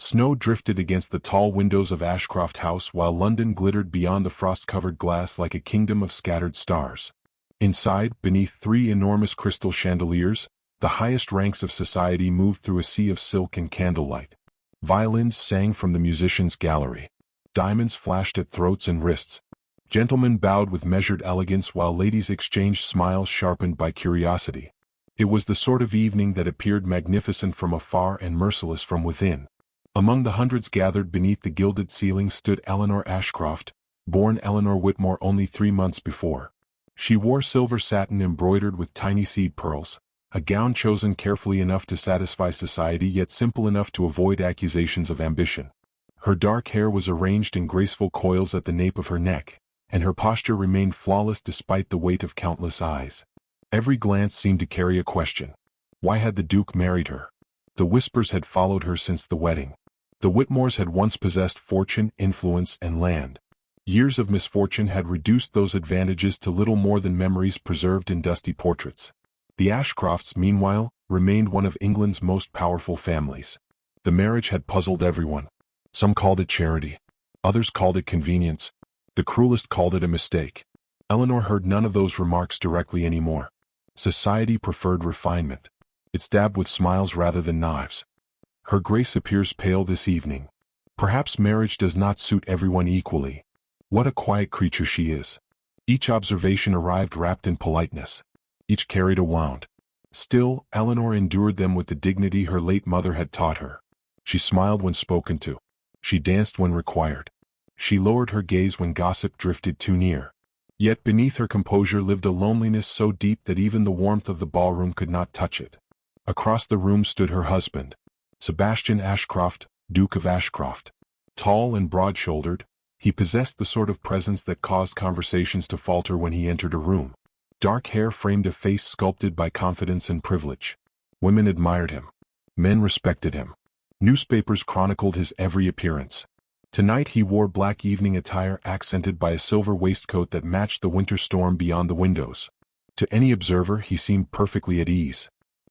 Snow drifted against the tall windows of Ashcroft House while London glittered beyond the frost-covered glass like a kingdom of scattered stars. Inside, beneath 3 enormous crystal chandeliers, the highest ranks of society moved through a sea of silk and candlelight. Violins sang from the musicians' gallery. Diamonds flashed at throats and wrists. Gentlemen bowed with measured elegance while ladies exchanged smiles sharpened by curiosity. It was the sort of evening that appeared magnificent from afar and merciless from within. Among the hundreds gathered beneath the gilded ceiling stood Eleanor Ashcroft, born Eleanor Whitmore only 3 months before. She wore silver satin embroidered with tiny seed pearls, a gown chosen carefully enough to satisfy society yet simple enough to avoid accusations of ambition. Her dark hair was arranged in graceful coils at the nape of her neck, and her posture remained flawless despite the weight of countless eyes. Every glance seemed to carry a question. Why had the Duke married her? The whispers had followed her since the wedding. The Whitmores had once possessed fortune, influence, and land. Years of misfortune had reduced those advantages to little more than memories preserved in dusty portraits. The Ashcrofts, meanwhile, remained one of England's most powerful families. The marriage had puzzled everyone. Some called it charity. Others called it convenience. The cruelest called it a mistake. Eleanor heard none of those remarks directly anymore. Society preferred refinement. It stabbed with smiles rather than knives. Her Grace appears pale this evening. Perhaps marriage does not suit everyone equally. What a quiet creature she is. Each observation arrived wrapped in politeness. Each carried a wound. Still, Eleanor endured them with the dignity her late mother had taught her. She smiled when spoken to. She danced when required. She lowered her gaze when gossip drifted too near. Yet beneath her composure lived a loneliness so deep that even the warmth of the ballroom could not touch it. Across the room stood her husband, Sebastian Ashcroft, Duke of Ashcroft. Tall and broad-shouldered, he possessed the sort of presence that caused conversations to falter when he entered a room. Dark hair framed a face sculpted by confidence and privilege. Women admired him. Men respected him. Newspapers chronicled his every appearance. Tonight he wore black evening attire accented by a silver waistcoat that matched the winter storm beyond the windows. To any observer he seemed perfectly at ease.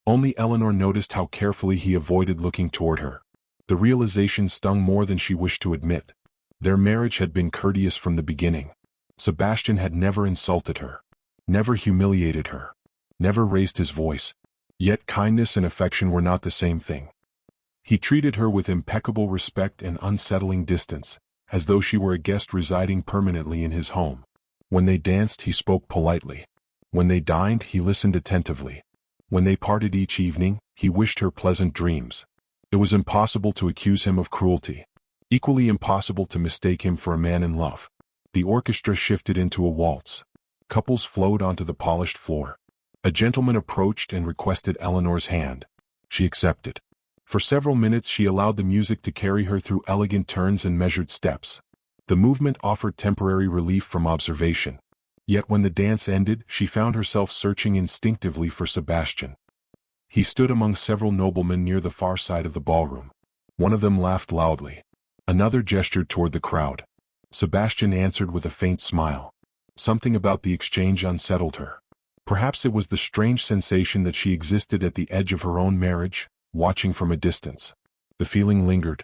Only Eleanor noticed how carefully he avoided looking toward her. The realization stung more than she wished to admit. Their marriage had been courteous from the beginning. Sebastian had never insulted her, never humiliated her, never raised his voice. Yet kindness and affection were not the same thing. He treated her with impeccable respect and unsettling distance, as though she were a guest residing permanently in his home. When they danced, he spoke politely. When they dined, he listened attentively. When they parted each evening, he wished her pleasant dreams. It was impossible to accuse him of cruelty. Equally impossible to mistake him for a man in love. The orchestra shifted into a waltz. Couples flowed onto the polished floor. A gentleman approached and requested Eleanor's hand. She accepted. For several minutes she allowed the music to carry her through elegant turns and measured steps. The movement offered temporary relief from observation. Yet when the dance ended, she found herself searching instinctively for Sebastian. He stood among several noblemen near the far side of the ballroom. One of them laughed loudly. Another gestured toward the crowd. Sebastian answered with a faint smile. Something about the exchange unsettled her. Perhaps it was the strange sensation that she existed at the edge of her own marriage, watching from a distance. The feeling lingered.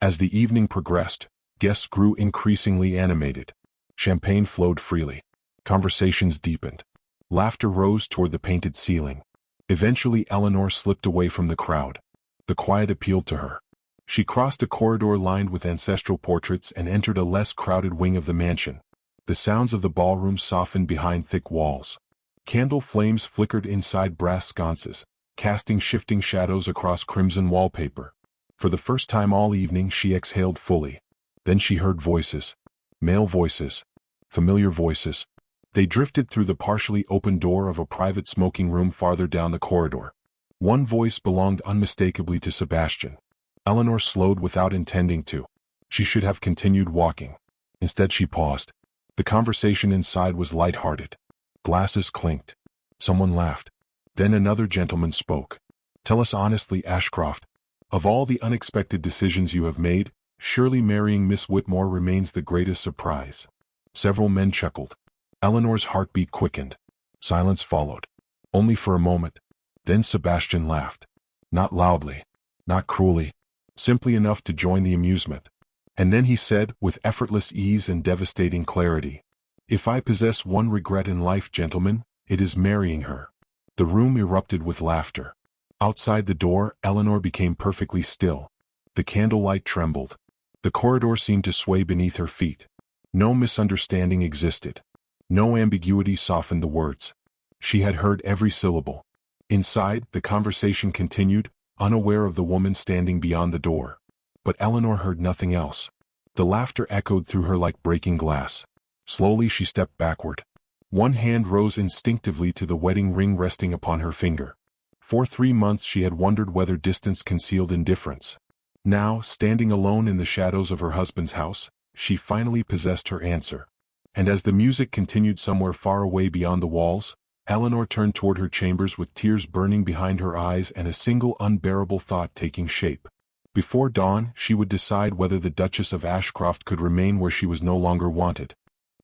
As the evening progressed, guests grew increasingly animated. Champagne flowed freely. Conversations deepened. Laughter rose toward the painted ceiling. Eventually Eleanor slipped away from the crowd. The quiet appealed to her. She crossed a corridor lined with ancestral portraits and entered a less crowded wing of the mansion. The sounds of the ballroom softened behind thick walls. Candle flames flickered inside brass sconces, casting shifting shadows across crimson wallpaper. For the first time all evening she exhaled fully. Then she heard voices. Male voices. Familiar voices. They drifted through the partially open door of a private smoking room farther down the corridor. One voice belonged unmistakably to Sebastian. Eleanor slowed without intending to. She should have continued walking. Instead she paused. The conversation inside was light-hearted. Glasses clinked. Someone laughed. Then another gentleman spoke. "Tell us honestly, Ashcroft. Of all the unexpected decisions you have made, surely marrying Miss Whitmore remains the greatest surprise." Several men chuckled. Eleanor's heartbeat quickened. Silence followed. Only for a moment. Then Sebastian laughed. Not loudly. Not cruelly. simply enough to join the amusement. And then he said, with effortless ease and devastating clarity, "If I possess one regret in life, gentlemen, it is marrying her." The room erupted with laughter. Outside the door, Eleanor became perfectly still. The candlelight trembled. The corridor seemed to sway beneath her feet. No misunderstanding existed. No ambiguity softened the words. She had heard every syllable. Inside, the conversation continued, unaware of the woman standing beyond the door. But Eleanor heard nothing else. The laughter echoed through her like breaking glass. Slowly she stepped backward. One hand rose instinctively to the wedding ring resting upon her finger. For 3 months she had wondered whether distance concealed indifference. Now, standing alone in the shadows of her husband's house, she finally possessed her answer. And as the music continued somewhere far away beyond the walls, Eleanor turned toward her chambers with tears burning behind her eyes and a single unbearable thought taking shape. Before dawn, she would decide whether the Duchess of Ashcroft could remain where she was no longer wanted.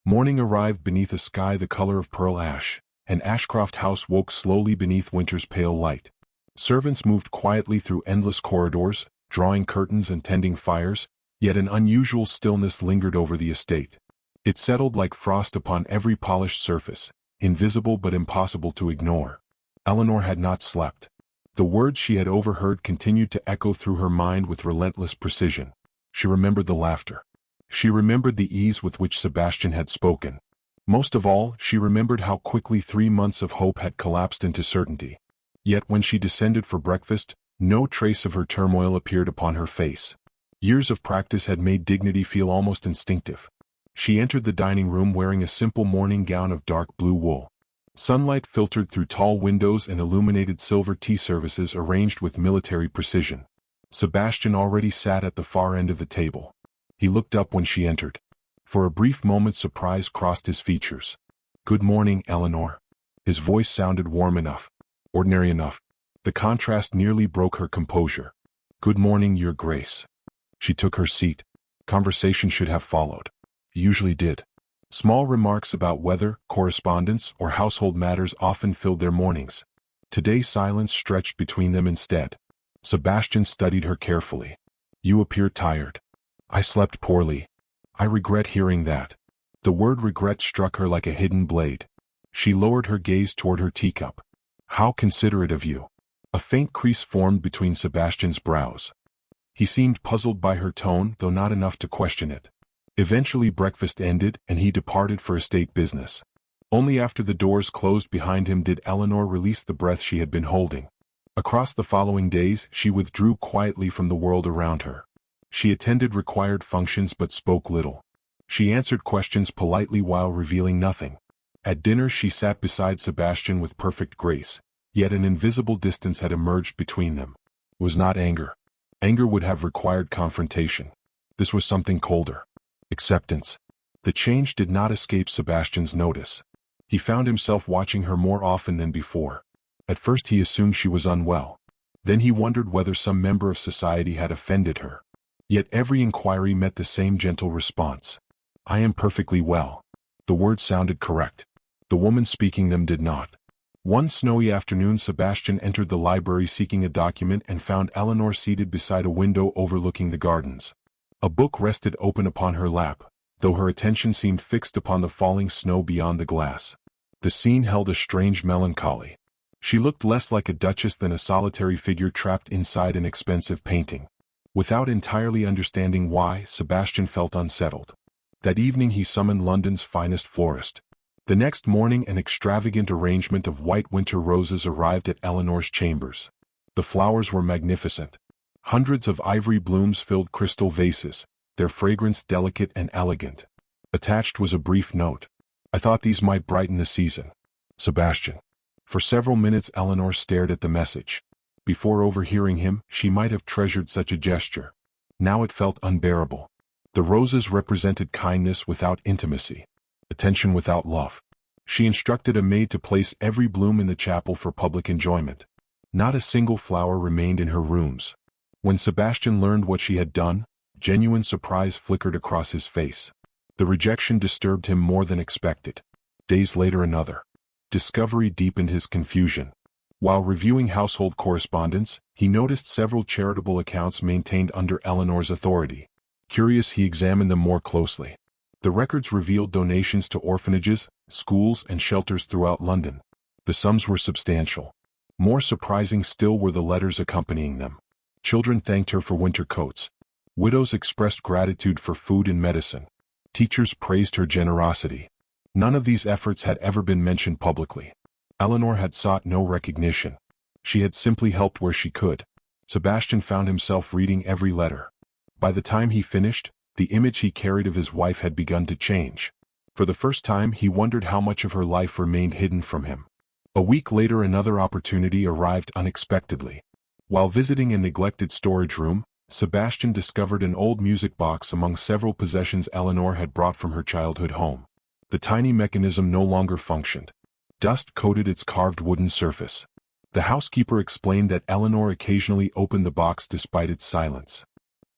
Morning arrived beneath a sky the color of pearl ash, and Ashcroft House woke slowly beneath winter's pale light. Servants moved quietly through endless corridors, drawing curtains and tending fires, yet an unusual stillness lingered over the estate. It settled like frost upon every polished surface, invisible but impossible to ignore. Eleanor had not slept. The words she had overheard continued to echo through her mind with relentless precision. She remembered the laughter. She remembered the ease with which Sebastian had spoken. Most of all, she remembered how quickly 3 months of hope had collapsed into certainty. Yet when she descended for breakfast, no trace of her turmoil appeared upon her face. Years of practice had made dignity feel almost instinctive. She entered the dining room wearing a simple morning gown of dark blue wool. Sunlight filtered through tall windows and illuminated silver tea services arranged with military precision. Sebastian already sat at the far end of the table. He looked up when she entered. For a brief moment surprise crossed his features. "Good morning, Eleanor." His voice sounded warm enough, ordinary enough. The contrast nearly broke her composure. "Good morning, Your Grace." She took her seat. Conversation should have followed. Usually did. Small remarks about weather, correspondence, or household matters often filled their mornings. Today silence stretched between them instead. Sebastian studied her carefully. "You appear tired." "I slept poorly." "I regret hearing that." The word regret struck her like a hidden blade. She lowered her gaze toward her teacup. "How considerate of you." A faint crease formed between Sebastian's brows. He seemed puzzled by her tone, though not enough to question it. Eventually breakfast ended, and he departed for estate business. Only after the doors closed behind him did Eleanor release the breath she had been holding. Across the following days, she withdrew quietly from the world around her. She attended required functions but spoke little. She answered questions politely while revealing nothing. At dinner she sat beside Sebastian with perfect grace, yet an invisible distance had emerged between them. It was not anger. Anger would have required confrontation. This was something colder. Acceptance. The change did not escape Sebastian's notice. He found himself watching her more often than before. At first he assumed she was unwell. Then he wondered whether some member of society had offended her. Yet every inquiry met the same gentle response. "I am perfectly well." The words sounded correct. The woman speaking them did not. One snowy afternoon Sebastian entered the library seeking a document and found Eleanor seated beside a window overlooking the gardens. A book rested open upon her lap, though her attention seemed fixed upon the falling snow beyond the glass. The scene held a strange melancholy. She looked less like a duchess than a solitary figure trapped inside an expensive painting. Without entirely understanding why, Sebastian felt unsettled. That evening he summoned London's finest florist. The next morning an extravagant arrangement of white winter roses arrived at Eleanor's chambers. The flowers were magnificent. Hundreds of ivory blooms filled crystal vases, their fragrance delicate and elegant. Attached was a brief note. "I thought these might brighten the season. Sebastian." For several minutes Eleanor stared at the message. Before overhearing him, she might have treasured such a gesture. Now it felt unbearable. The roses represented kindness without intimacy, attention without love. She instructed a maid to place every bloom in the chapel for public enjoyment. Not a single flower remained in her rooms. When Sebastian learned what she had done, genuine surprise flickered across his face. The rejection disturbed him more than expected. Days later another. Discovery deepened his confusion. While reviewing household correspondence, he noticed several charitable accounts maintained under Eleanor's authority. Curious, he examined them more closely. The records revealed donations to orphanages, schools, and shelters throughout London. The sums were substantial. More surprising still were the letters accompanying them. Children thanked her for winter coats. Widows expressed gratitude for food and medicine. Teachers praised her generosity. None of these efforts had ever been mentioned publicly. Eleanor had sought no recognition. She had simply helped where she could. Sebastian found himself reading every letter. By the time he finished, the image he carried of his wife had begun to change. For the first time, he wondered how much of her life remained hidden from him. A week later, another opportunity arrived unexpectedly. While visiting a neglected storage room, Sebastian discovered an old music box among several possessions Eleanor had brought from her childhood home. The tiny mechanism no longer functioned. Dust coated its carved wooden surface. The housekeeper explained that Eleanor occasionally opened the box despite its silence.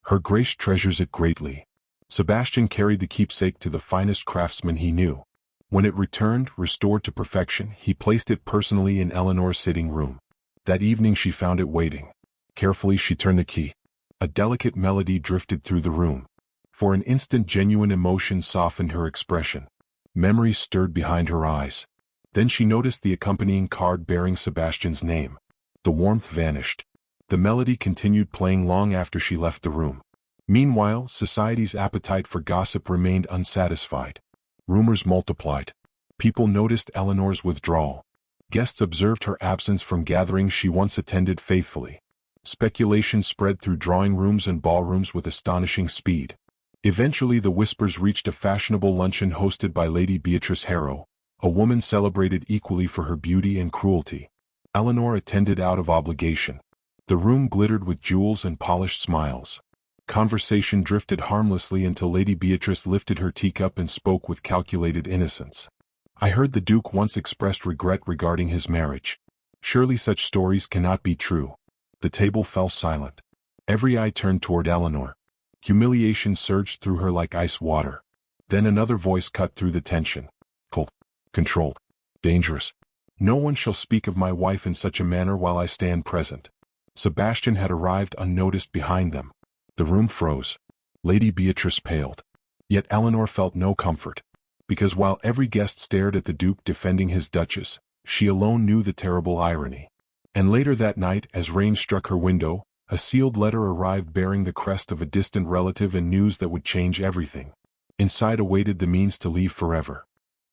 Her grace treasures it greatly. Sebastian carried the keepsake to the finest craftsman he knew. When it returned, restored to perfection, he placed it personally in Eleanor's sitting room. That evening she found it waiting. Carefully she turned the key. A delicate melody drifted through the room. For an instant genuine emotion softened her expression. Memory stirred behind her eyes. Then she noticed the accompanying card bearing Sebastian's name. The warmth vanished. The melody continued playing long after she left the room. Meanwhile, society's appetite for gossip remained unsatisfied. Rumors multiplied. People noticed Eleanor's withdrawal. Guests observed her absence from gatherings she once attended faithfully. Speculation spread through drawing rooms and ballrooms with astonishing speed. Eventually the whispers reached a fashionable luncheon hosted by Lady Beatrice Harrow, a woman celebrated equally for her beauty and cruelty. Eleanor attended out of obligation. The room glittered with jewels and polished smiles. Conversation drifted harmlessly until Lady Beatrice lifted her teacup and spoke with calculated innocence. I heard the Duke once expressed regret regarding his marriage. Surely such stories cannot be true. The table fell silent. Every eye turned toward Eleanor. Humiliation surged through her like ice water. Then another voice cut through the tension. Cold, controlled, dangerous. No one shall speak of my wife in such a manner while I stand present. Sebastian had arrived unnoticed behind them. The room froze. Lady Beatrice paled. Yet Eleanor felt no comfort. Because while every guest stared at the Duke defending his Duchess, she alone knew the terrible irony. And later that night, as rain struck her window, a sealed letter arrived bearing the crest of a distant relative and news that would change everything. Inside awaited the means to leave forever.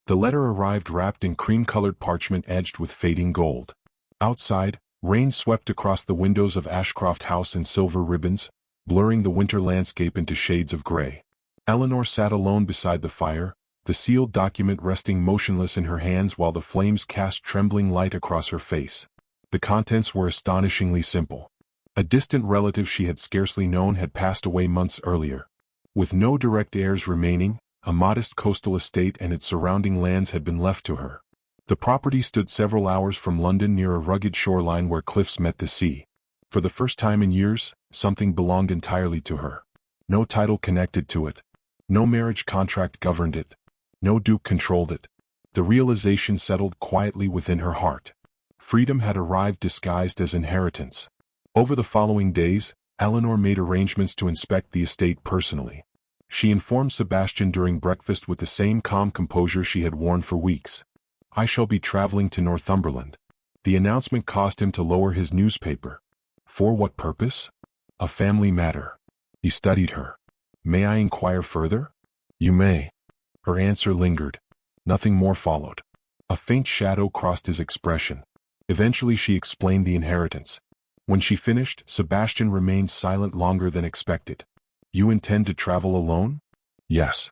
The letter arrived wrapped in cream-colored parchment edged with fading gold. Outside, rain swept across the windows of Ashcroft House in silver ribbons, blurring the winter landscape into shades of gray. Eleanor sat alone beside the fire, the sealed document resting motionless in her hands while the flames cast trembling light across her face. The contents were astonishingly simple. A distant relative she had scarcely known had passed away months earlier. With no direct heirs remaining, a modest coastal estate and its surrounding lands had been left to her. The property stood several hours from London near a rugged shoreline where cliffs met the sea. For the first time in years, something belonged entirely to her. No title connected to it. No marriage contract governed it. No duke controlled it. The realization settled quietly within her heart. Freedom had arrived disguised as inheritance. Over the following days, Eleanor made arrangements to inspect the estate personally. She informed Sebastian during breakfast with the same calm composure she had worn for weeks. I shall be traveling to Northumberland. The announcement caused him to lower his newspaper. For what purpose? A family matter. He studied her. May I inquire further? You may. Her answer lingered. Nothing more followed. A faint shadow crossed his expression. Eventually she explained the inheritance. When she finished, Sebastian remained silent longer than expected. You intend to travel alone? Yes.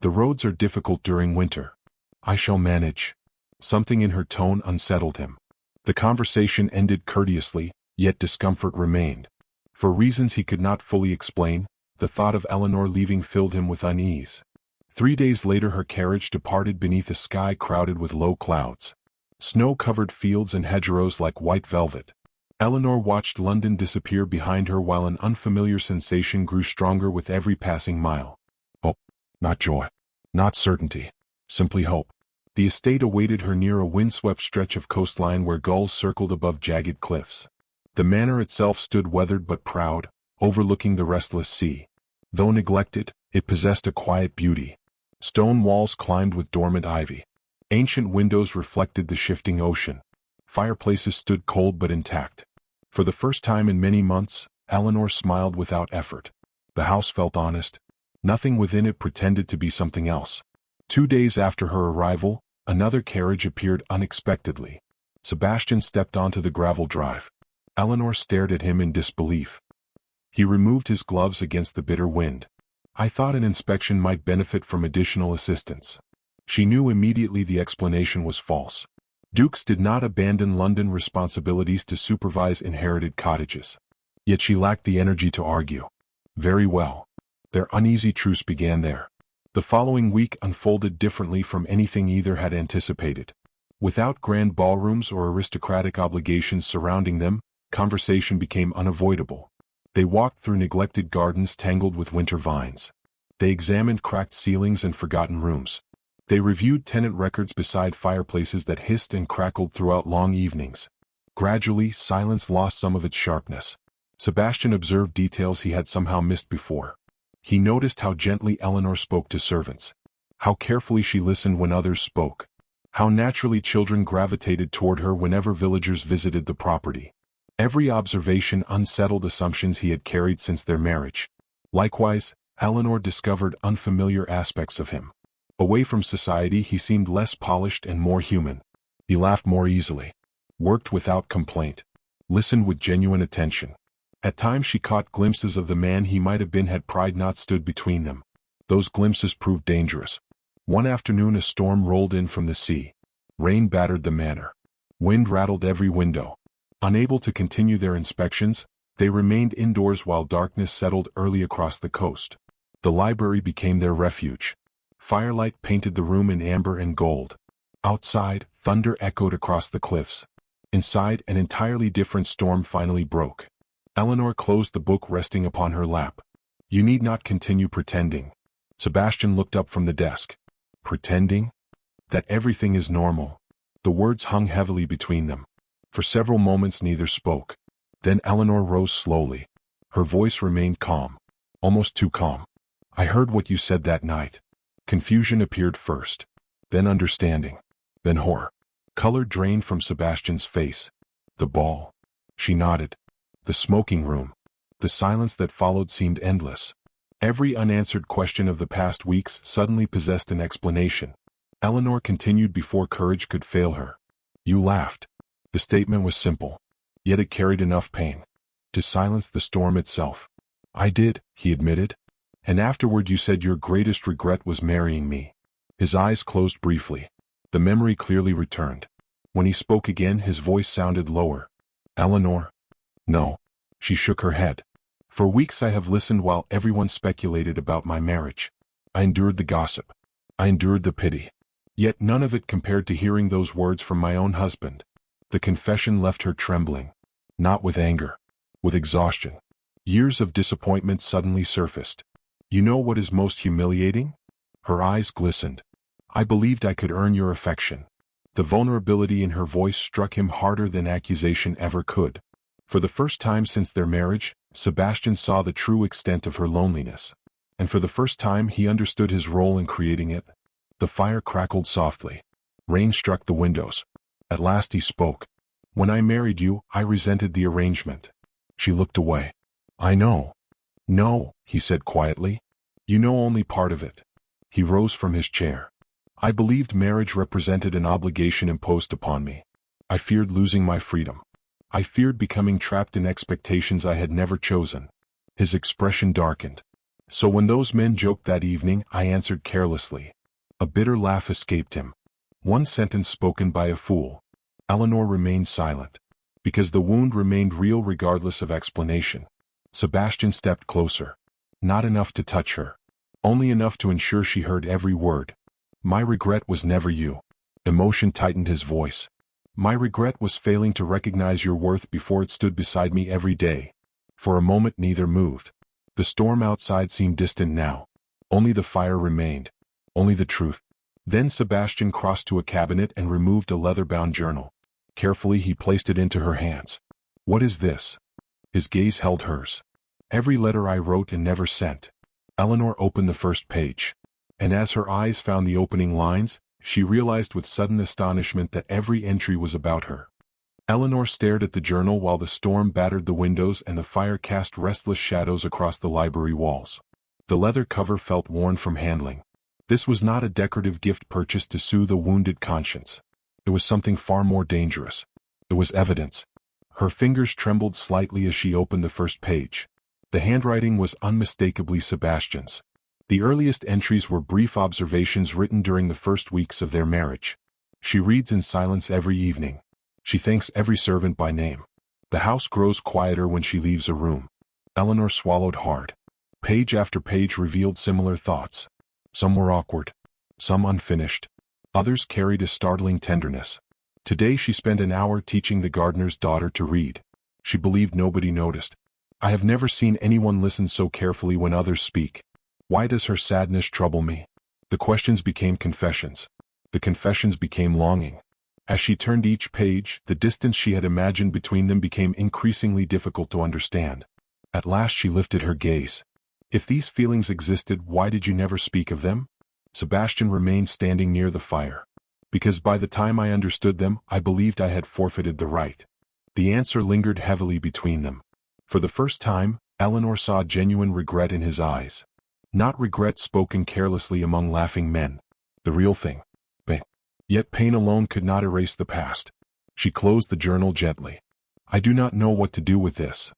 The roads are difficult during winter. I shall manage. Something in her tone unsettled him. The conversation ended courteously, yet discomfort remained. For reasons he could not fully explain, the thought of Eleanor leaving filled him with unease. 3 days later her carriage departed beneath a sky crowded with low clouds. Snow covered fields and hedgerows like white velvet. Eleanor watched London disappear behind her while an unfamiliar sensation grew stronger with every passing mile. Hope, not joy, not certainty, simply hope. The estate awaited her near a windswept stretch of coastline where gulls circled above jagged cliffs. The manor itself stood weathered but proud, overlooking the restless sea. Though neglected, it possessed a quiet beauty. Stone walls climbed with dormant ivy. Ancient windows reflected the shifting ocean. Fireplaces stood cold but intact. For the first time in many months, Eleanor smiled without effort. The house felt honest. Nothing within it pretended to be something else. 2 days after her arrival, another carriage appeared unexpectedly. Sebastian stepped onto the gravel drive. Eleanor stared at him in disbelief. He removed his gloves against the bitter wind. I thought an inspection might benefit from additional assistance. She knew immediately the explanation was false. Dukes did not abandon London responsibilities to supervise inherited cottages. Yet she lacked the energy to argue. Very well. Their uneasy truce began there. The following week unfolded differently from anything either had anticipated. Without grand ballrooms or aristocratic obligations surrounding them, conversation became unavoidable. They walked through neglected gardens tangled with winter vines. They examined cracked ceilings and forgotten rooms. They reviewed tenant records beside fireplaces that hissed and crackled throughout long evenings. Gradually, silence lost some of its sharpness. Sebastian observed details he had somehow missed before. He noticed how gently Eleanor spoke to servants. How carefully she listened when others spoke. How naturally children gravitated toward her whenever villagers visited the property. Every observation unsettled assumptions he had carried since their marriage. Likewise, Eleanor discovered unfamiliar aspects of him. Away from society he seemed less polished and more human. He laughed more easily. Worked without complaint. Listened with genuine attention. At times she caught glimpses of the man he might have been had pride not stood between them. Those glimpses proved dangerous. One afternoon a storm rolled in from the sea. Rain battered the manor. Wind rattled every window. Unable to continue their inspections, they remained indoors while darkness settled early across the coast. The library became their refuge. Firelight painted the room in amber and gold. Outside, thunder echoed across the cliffs. Inside, an entirely different storm finally broke. Eleanor closed the book resting upon her lap. You need not continue pretending. Sebastian looked up from the desk. Pretending? That everything is normal. The words hung heavily between them. For several moments neither spoke. Then Eleanor rose slowly. Her voice remained calm. Almost too calm. I heard what you said that night. Confusion appeared first. Then understanding. Then horror. Color drained from Sebastian's face. The ball. She nodded. The smoking room. The silence that followed seemed endless. Every unanswered question of the past weeks suddenly possessed an explanation. Eleanor continued before courage could fail her. You laughed. The statement was simple. Yet it carried enough pain to silence the storm itself. I did, he admitted. And afterward you said your greatest regret was marrying me. His eyes closed briefly. The memory clearly returned. When he spoke again his voice sounded lower. Eleanor? No. She shook her head. For weeks I have listened while everyone speculated about my marriage. I endured the gossip. I endured the pity. Yet none of it compared to hearing those words from my own husband. The confession left her trembling. Not with anger. With exhaustion. Years of disappointment suddenly surfaced. You know what is most humiliating? Her eyes glistened. I believed I could earn your affection. The vulnerability in her voice struck him harder than accusation ever could. For the first time since their marriage, Sebastian saw the true extent of her loneliness. And for the first time he understood his role in creating it. The fire crackled softly. Rain struck the windows. At last he spoke. When I married you, I resented the arrangement. She looked away. I know. No, he said quietly. You know only part of it. He rose from his chair. I believed marriage represented an obligation imposed upon me. I feared losing my freedom. I feared becoming trapped in expectations I had never chosen. His expression darkened. So when those men joked that evening, I answered carelessly. A bitter laugh escaped him. One sentence spoken by a fool. Eleanor remained silent. Because the wound remained real regardless of explanation. Sebastian stepped closer. Not enough to touch her. Only enough to ensure she heard every word. My regret was never you. Emotion tightened his voice. My regret was failing to recognize your worth before it stood beside me every day. For a moment neither moved. The storm outside seemed distant now. Only the fire remained. Only the truth. Then Sebastian crossed to a cabinet and removed a leather-bound journal. Carefully he placed it into her hands. "What is this?" His gaze held hers. "Every letter I wrote and never sent." Eleanor opened the first page. And as her eyes found the opening lines, she realized with sudden astonishment that every entry was about her. Eleanor stared at the journal while the storm battered the windows and the fire cast restless shadows across the library walls. The leather cover felt worn from handling. This was not a decorative gift purchased to soothe a wounded conscience. It was something far more dangerous. It was evidence. Her fingers trembled slightly as she opened the first page. The handwriting was unmistakably Sebastian's. The earliest entries were brief observations written during the first weeks of their marriage. She reads in silence every evening. She thanks every servant by name. The house grows quieter when she leaves a room. Eleanor swallowed hard. Page after page revealed similar thoughts. Some were awkward. Some unfinished. Others carried a startling tenderness. Today she spent an hour teaching the gardener's daughter to read. She believed nobody noticed. "I have never seen anyone listen so carefully when others speak. Why does her sadness trouble me?" The questions became confessions. The confessions became longing. As she turned each page, the distance she had imagined between them became increasingly difficult to understand. At last she lifted her gaze. "If these feelings existed, why did you never speak of them?" Sebastian remained standing near the fire. "Because by the time I understood them, I believed I had forfeited the right." The answer lingered heavily between them. For the first time, Eleanor saw genuine regret in his eyes. Not regret spoken carelessly among laughing men. The real thing. Pain. Yet pain alone could not erase the past. She closed the journal gently. "I do not know what to do with this.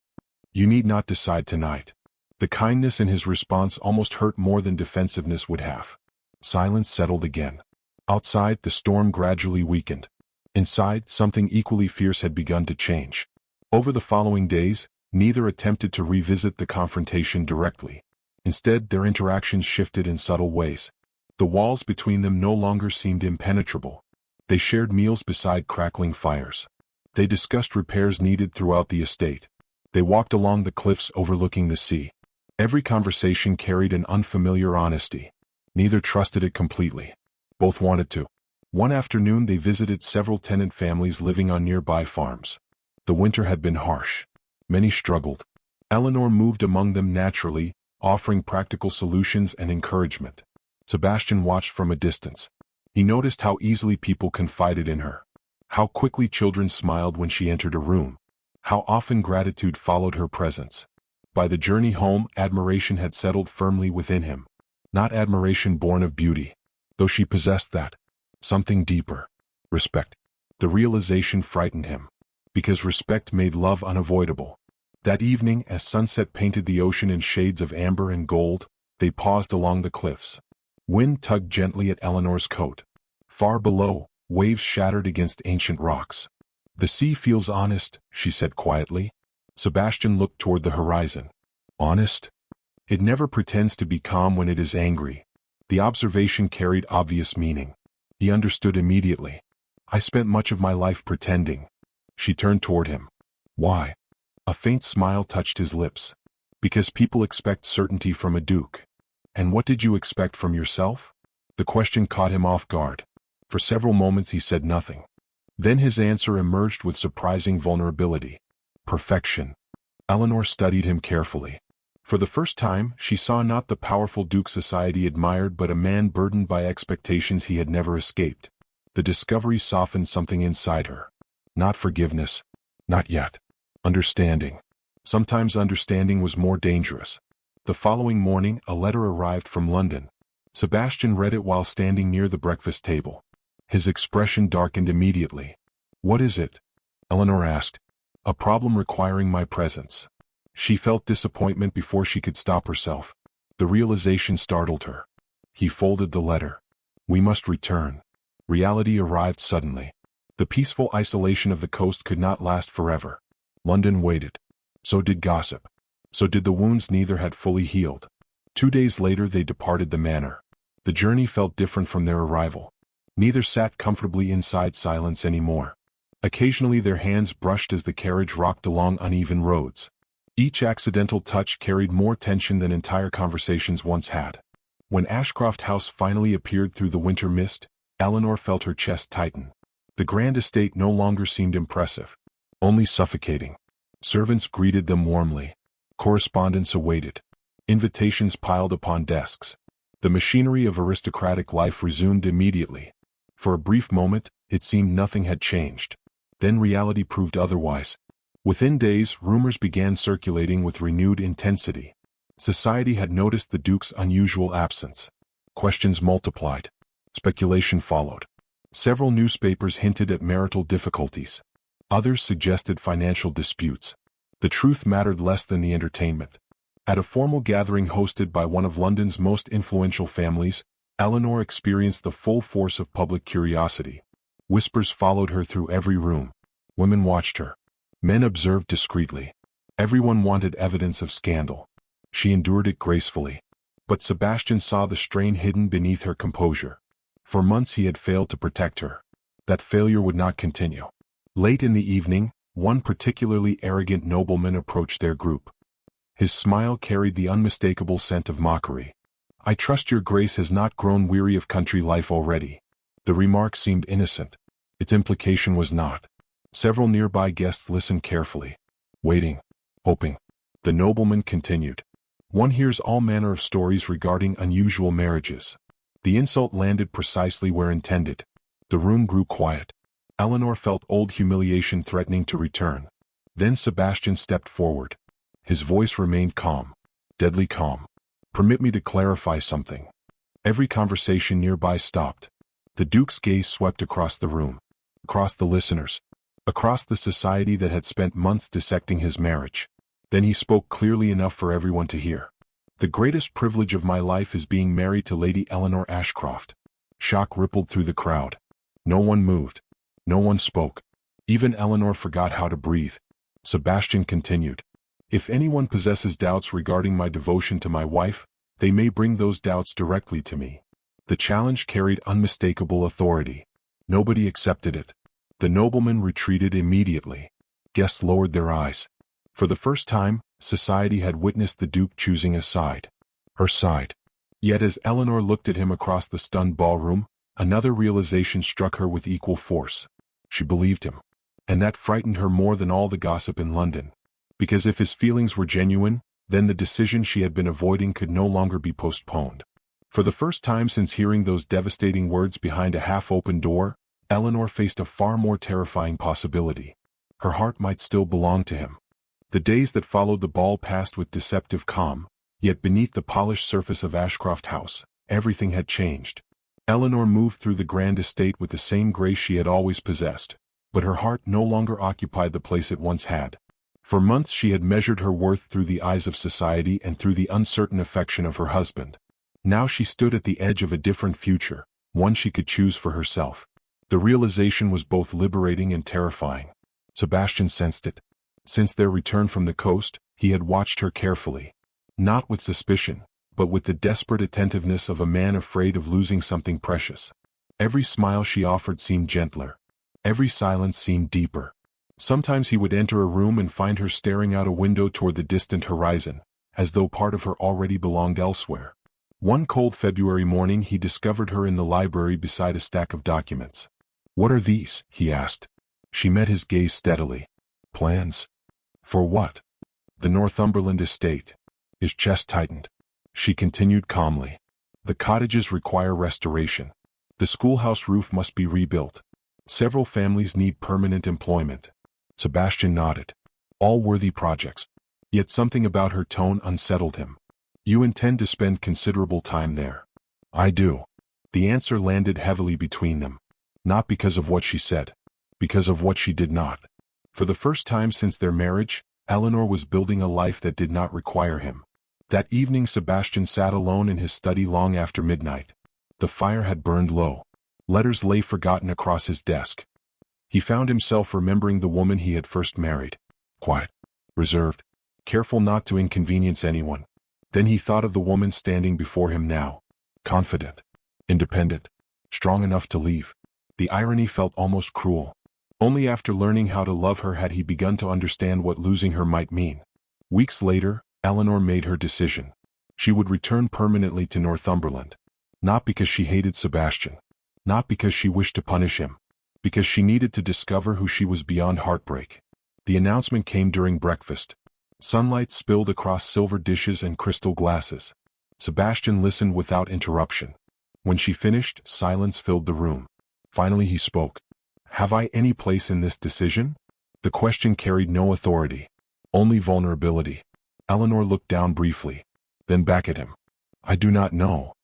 You need not decide tonight." The kindness in his response almost hurt more than defensiveness would have. Silence settled again. Outside, the storm gradually weakened. Inside, something equally fierce had begun to change. Over the following days, neither attempted to revisit the confrontation directly. Instead, their interactions shifted in subtle ways. The walls between them no longer seemed impenetrable. They shared meals beside crackling fires. They discussed repairs needed throughout the estate. They walked along the cliffs overlooking the sea. Every conversation carried an unfamiliar honesty. Neither trusted it completely. Both wanted to. One afternoon they visited several tenant families living on nearby farms. The winter had been harsh. Many struggled. Eleanor moved among them naturally, offering practical solutions and encouragement. Sebastian watched from a distance. He noticed how easily people confided in her. How quickly children smiled when she entered a room. How often gratitude followed her presence. By the journey home, admiration had settled firmly within him. Not admiration born of beauty, though she possessed that. Something deeper. Respect. The realization frightened him. Because respect made love unavoidable. That evening, as sunset painted the ocean in shades of amber and gold, they paused along the cliffs. Wind tugged gently at Eleanor's coat. Far below, waves shattered against ancient rocks. "The sea feels honest," she said quietly. Sebastian looked toward the horizon. "Honest? It never pretends to be calm when it is angry." The observation carried obvious meaning. He understood immediately. "I spent much of my life pretending." She turned toward him. "Why?" A faint smile touched his lips. "Because people expect certainty from a duke." "And what did you expect from yourself?" The question caught him off guard. For several moments he said nothing. Then his answer emerged with surprising vulnerability. "Perfection." Eleanor studied him carefully. For the first time, she saw not the powerful Duke society admired but a man burdened by expectations he had never escaped. The discovery softened something inside her. Not forgiveness. Not yet. Understanding. Sometimes understanding was more dangerous. The following morning, a letter arrived from London. Sebastian read it while standing near the breakfast table. His expression darkened immediately. "What is it?" Eleanor asked. "A problem requiring my presence." She felt disappointment before she could stop herself. The realization startled her. He folded the letter. "We must return." Reality arrived suddenly. The peaceful isolation of the coast could not last forever. London waited. So did gossip. So did the wounds neither had fully healed. 2 days later they departed the manor. The journey felt different from their arrival. Neither sat comfortably inside silence anymore. Occasionally their hands brushed as the carriage rocked along uneven roads. Each accidental touch carried more tension than entire conversations once had. When Ashcroft House finally appeared through the winter mist, Eleanor felt her chest tighten. The grand estate no longer seemed impressive, only suffocating. Servants greeted them warmly. Correspondence awaited. Invitations piled upon desks. The machinery of aristocratic life resumed immediately. For a brief moment, it seemed nothing had changed. Then reality proved otherwise. Within days, rumors began circulating with renewed intensity. Society had noticed the Duke's unusual absence. Questions multiplied. Speculation followed. Several newspapers hinted at marital difficulties. Others suggested financial disputes. The truth mattered less than the entertainment. At a formal gathering hosted by one of London's most influential families, Eleanor experienced the full force of public curiosity. Whispers followed her through every room. Women watched her. Men observed discreetly. Everyone wanted evidence of scandal. She endured it gracefully. But Sebastian saw the strain hidden beneath her composure. For months he had failed to protect her. That failure would not continue. Late in the evening, one particularly arrogant nobleman approached their group. His smile carried the unmistakable scent of mockery. "I trust your grace has not grown weary of country life already." The remark seemed innocent. Its implication was not. Several nearby guests listened carefully. Waiting. Hoping. The nobleman continued. "One hears all manner of stories regarding unusual marriages." The insult landed precisely where intended. The room grew quiet. Eleanor felt old humiliation threatening to return. Then Sebastian stepped forward. His voice remained calm. Deadly calm. "Permit me to clarify something." Every conversation nearby stopped. The Duke's gaze swept across the room. Across the listeners. Across the society that had spent months dissecting his marriage. Then he spoke clearly enough for everyone to hear. "The greatest privilege of my life is being married to Lady Eleanor Ashcroft." Shock rippled through the crowd. No one moved. No one spoke. Even Eleanor forgot how to breathe. Sebastian continued. "If anyone possesses doubts regarding my devotion to my wife, they may bring those doubts directly to me." The challenge carried unmistakable authority. Nobody accepted it. The nobleman retreated immediately. Guests lowered their eyes. For the first time, society had witnessed the Duke choosing a side. Her side. Yet as Eleanor looked at him across the stunned ballroom, another realization struck her with equal force. She believed him. And that frightened her more than all the gossip in London. Because if his feelings were genuine, then the decision she had been avoiding could no longer be postponed. For the first time since hearing those devastating words behind a half-open door, Eleanor faced a far more terrifying possibility. Her heart might still belong to him. The days that followed the ball passed with deceptive calm, yet beneath the polished surface of Ashcroft House, everything had changed. Eleanor moved through the grand estate with the same grace she had always possessed, but her heart no longer occupied the place it once had. For months she had measured her worth through the eyes of society and through the uncertain affection of her husband. Now she stood at the edge of a different future, one she could choose for herself. The realization was both liberating and terrifying. Sebastian sensed it. Since their return from the coast, he had watched her carefully. Not with suspicion, but with the desperate attentiveness of a man afraid of losing something precious. Every smile she offered seemed gentler. Every silence seemed deeper. Sometimes he would enter a room and find her staring out a window toward the distant horizon, as though part of her already belonged elsewhere. One cold February morning he discovered her in the library beside a stack of documents. "What are these?" he asked. She met his gaze steadily. "Plans? For what?" "The Northumberland estate." His chest tightened. She continued calmly. "The cottages require restoration. The schoolhouse roof must be rebuilt. Several families need permanent employment." Sebastian nodded. All worthy projects. Yet something about her tone unsettled him. "You intend to spend considerable time there." "I do." The answer landed heavily between them. Not because of what she said. Because of what she did not. For the first time since their marriage, Eleanor was building a life that did not require him. That evening Sebastian sat alone in his study long after midnight. The fire had burned low. Letters lay forgotten across his desk. He found himself remembering the woman he had first married. Quiet. Reserved. Careful not to inconvenience anyone. Then he thought of the woman standing before him now. Confident. Independent. Strong enough to leave. The irony felt almost cruel. Only after learning how to love her had he begun to understand what losing her might mean. Weeks later, Eleanor made her decision. She would return permanently to Northumberland. Not because she hated Sebastian. Not because she wished to punish him. Because she needed to discover who she was beyond heartbreak. The announcement came during breakfast. Sunlight spilled across silver dishes and crystal glasses. Sebastian listened without interruption. When she finished, silence filled the room. Finally he spoke. "Have I any place in this decision?" The question carried no authority. Only vulnerability. Eleanor looked down briefly. Then back at him. "I do not know."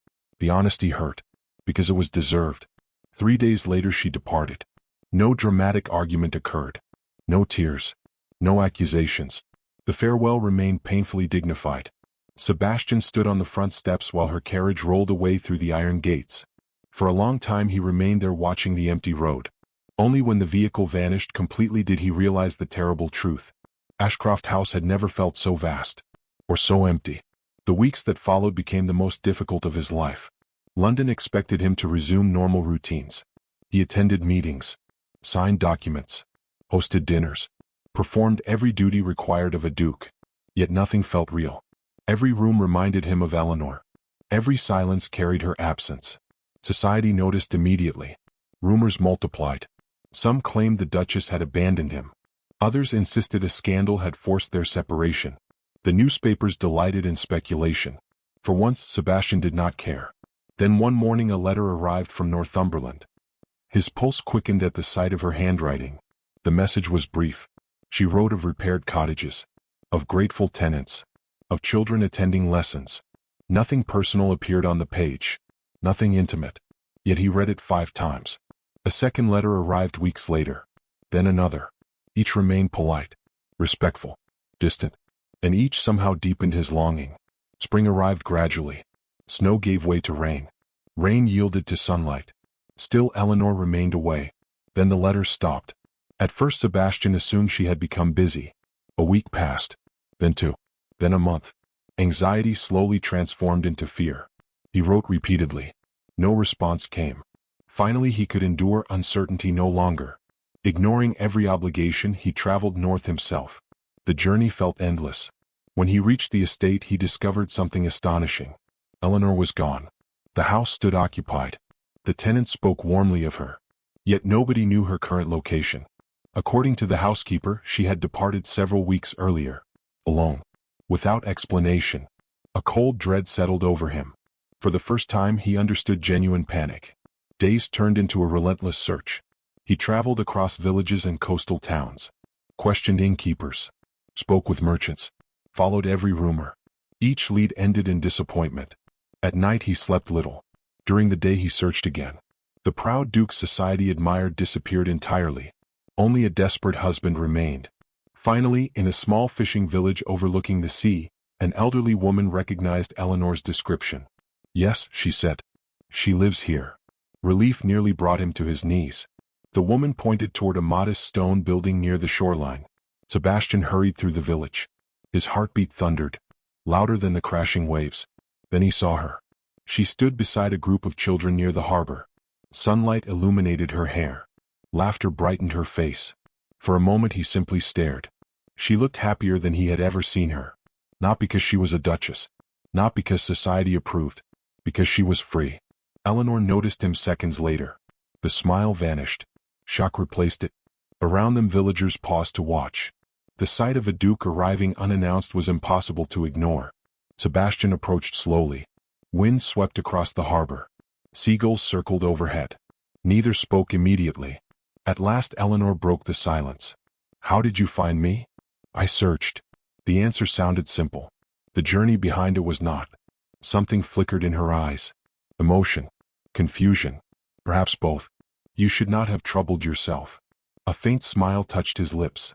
The honesty hurt. Because it was deserved. 3 days later she departed. No dramatic argument occurred. No tears. No accusations. The farewell remained painfully dignified. Sebastian stood on the front steps while her carriage rolled away through the iron gates. For a long time he remained there watching the empty road. Only when the vehicle vanished completely did he realize the terrible truth. Ashcroft House had never felt so vast. Or so empty. The weeks that followed became the most difficult of his life. London expected him to resume normal routines. He attended meetings, signed documents, hosted dinners, performed every duty required of a duke. Yet nothing felt real. Every room reminded him of Eleanor. Every silence carried her absence. Society noticed immediately. Rumors multiplied. Some claimed the Duchess had abandoned him. Others insisted a scandal had forced their separation. The newspapers delighted in speculation. For once, Sebastian did not care. Then one morning a letter arrived from Northumberland. His pulse quickened at the sight of her handwriting. The message was brief. She wrote of repaired cottages, of grateful tenants, of children attending lessons. Nothing personal appeared on the page. Nothing intimate. Yet he read it 5 times. A second letter arrived weeks later. Then another. Each remained polite, respectful, distant. And each somehow deepened his longing. Spring arrived gradually. Snow gave way to rain. Rain yielded to sunlight. Still Eleanor remained away. Then the letters stopped. At first Sebastian assumed she had become busy. A week passed. Then 2. Then a month. Anxiety slowly transformed into fear. He wrote repeatedly. No response came. Finally he could endure uncertainty no longer. Ignoring every obligation, he traveled north himself. The journey felt endless. When he reached the estate he discovered something astonishing. Eleanor was gone. The house stood occupied. The tenants spoke warmly of her. Yet nobody knew her current location. According to the housekeeper, she had departed several weeks earlier. Alone. Without explanation. A cold dread settled over him. For the first time he understood genuine panic. Days turned into a relentless search. He traveled across villages and coastal towns. Questioned innkeepers. Spoke with merchants. Followed every rumor. Each lead ended in disappointment. At night he slept little. During the day he searched again. The proud Duke society admired disappeared entirely. Only a desperate husband remained. Finally, in a small fishing village overlooking the sea, an elderly woman recognized Eleanor's description. "Yes," she said. "She lives here." Relief nearly brought him to his knees. The woman pointed toward a modest stone building near the shoreline. Sebastian hurried through the village. His heartbeat thundered, louder than the crashing waves. Then he saw her. She stood beside a group of children near the harbor. Sunlight illuminated her hair. Laughter brightened her face. For a moment he simply stared. She looked happier than he had ever seen her. Not because she was a duchess. Not because society approved. Because she was free. Eleanor noticed him seconds later. The smile vanished. Shock replaced it. Around them villagers paused to watch. The sight of a duke arriving unannounced was impossible to ignore. Sebastian approached slowly. Wind swept across the harbor. Seagulls circled overhead. Neither spoke immediately. At last Eleanor broke the silence. "How did you find me?" "I searched." The answer sounded simple. The journey behind it was not. Something flickered in her eyes. Emotion. Confusion. Perhaps both. "You should not have troubled yourself." A faint smile touched his lips.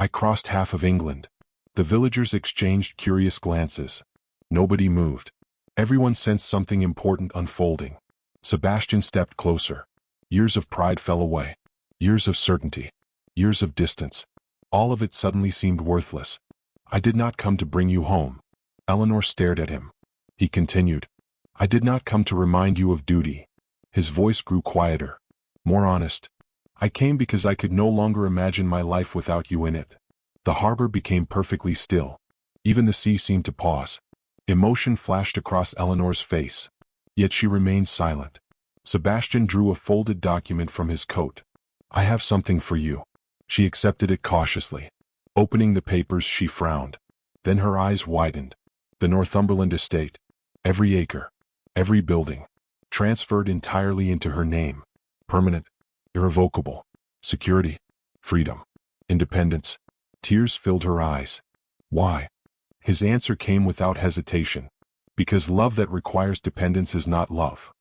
"I crossed half of England." The villagers exchanged curious glances. Nobody moved. Everyone sensed something important unfolding. Sebastian stepped closer. Years of pride fell away. Years of certainty. Years of distance. All of it suddenly seemed worthless. "I did not come to bring you home." Eleanor stared at him. He continued. "I did not come to remind you of duty." His voice grew quieter. More honest. "I came because I could no longer imagine my life without you in it." The harbor became perfectly still. Even the sea seemed to pause. Emotion flashed across Eleanor's face. Yet she remained silent. Sebastian drew a folded document from his coat. "I have something for you." She accepted it cautiously. Opening the papers, she frowned. Then her eyes widened. The Northumberland estate. Every acre. Every building. Transferred entirely into her name. Permanent. Irrevocable. Security. Freedom. Independence. Tears filled her eyes. Why? His answer came without hesitation. Because love that requires dependence is not love.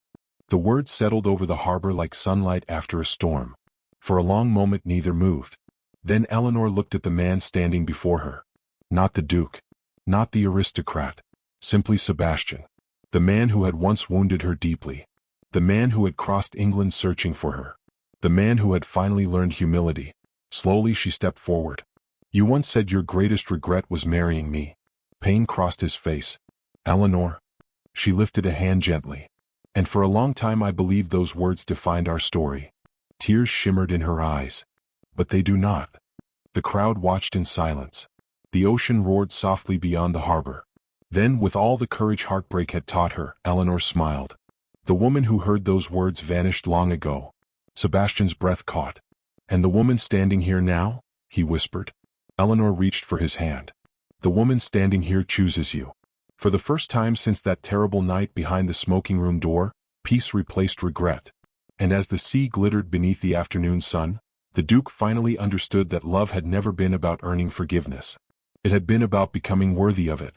The words settled over the harbor like sunlight after a storm. For a long moment neither moved. Then Eleanor looked at the man standing before her. Not the Duke. Not the aristocrat. Simply Sebastian. The man who had once wounded her deeply. The man who had crossed England searching for her. The man who had finally learned humility. Slowly she stepped forward. "You once said your greatest regret was marrying me." Pain crossed his face. "Eleanor." She lifted a hand gently. "And for a long time I believed those words defined our story." Tears shimmered in her eyes. But they do not. The crowd watched in silence. The ocean roared softly beyond the harbor. Then, with all the courage heartbreak had taught her, Eleanor smiled. The woman who heard those words vanished long ago. Sebastian's breath caught. "And the woman standing here now?" he whispered. Eleanor reached for his hand. "The woman standing here chooses you." For the first time since that terrible night behind the smoking room door, peace replaced regret. And as the sea glittered beneath the afternoon sun, the Duke finally understood that love had never been about earning forgiveness. It had been about becoming worthy of it.